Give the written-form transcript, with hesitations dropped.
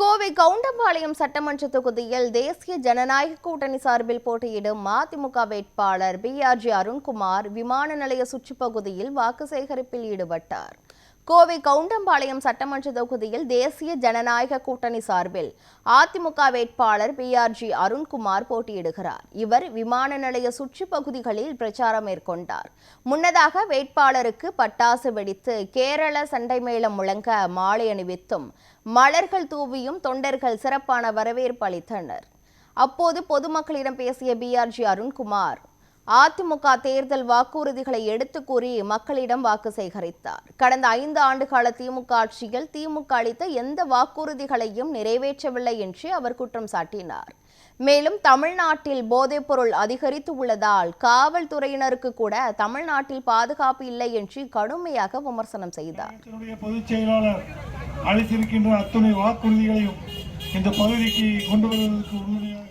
கோவை கவுண்டம்பாளையம் சட்டமன்ற தொகுதியில் தேசிய ஜனநாயக கூட்டணி சார்பில் போட்டியிடும் மதிமுக வேட்பாளர் பிஆர்ஜி அருண்குமார் விமான நிலைய சுற்றுப்பகுதியில் வாக்கு சேகரிப்பில் ஈடுபட்டார். கோவை கவுண்டம்பாளையம் சட்டமன்ற தொகுதியில் தேசிய ஜனநாயக கூட்டணி சார்பில் அதிமுக வேட்பாளர் பிஆர்ஜி அருண்குமார் போட்டியிடுகிறார். இவர் விமான நிலைய சுற்றுப்பகுதிகளில் பிரச்சாரம் மேற்கொண்டார். முன்னதாக வேட்பாளருக்கு பட்டாசு வெடித்து கேரள சண்டை மேளம் முழங்க மாலை அணிவித்தும் மலர்கள் தூவியும் தொண்டர்கள் சிறப்பான வரவேற்பு அளித்தனர். அப்போது பொதுமக்களிடம் பேசிய பிஆர்ஜி அருண்குமார் அதிமுக தேர்தல் வாக்குறுதிகளை எடுத்து கூறி மக்களிடம் வாக்கு சேகரித்தார். கடந்த 5 ஆண்டுகால திமுக ஆட்சியில் திமுக அளித்த எந்த வாக்குறுதிகளையும் நிறைவேற்றவில்லை என்று அவர் குற்றம் சாட்டினார். மேலும் தமிழ்நாட்டில் போதைப்பொருள் அதிகரித்து உள்ளதால் காவல்துறையினருக்கு கூட தமிழ்நாட்டில் பாதுகாப்பு இல்லை என்று கடுமையாக விமர்சனம் செய்தார். பொதுச் செயலாளர் அளித்திருக்கின்ற அத்துணை வாக்குறுதிகளையும் இந்த பகுதிக்கு கொண்டு வருவதற்கு உறுதுணையாக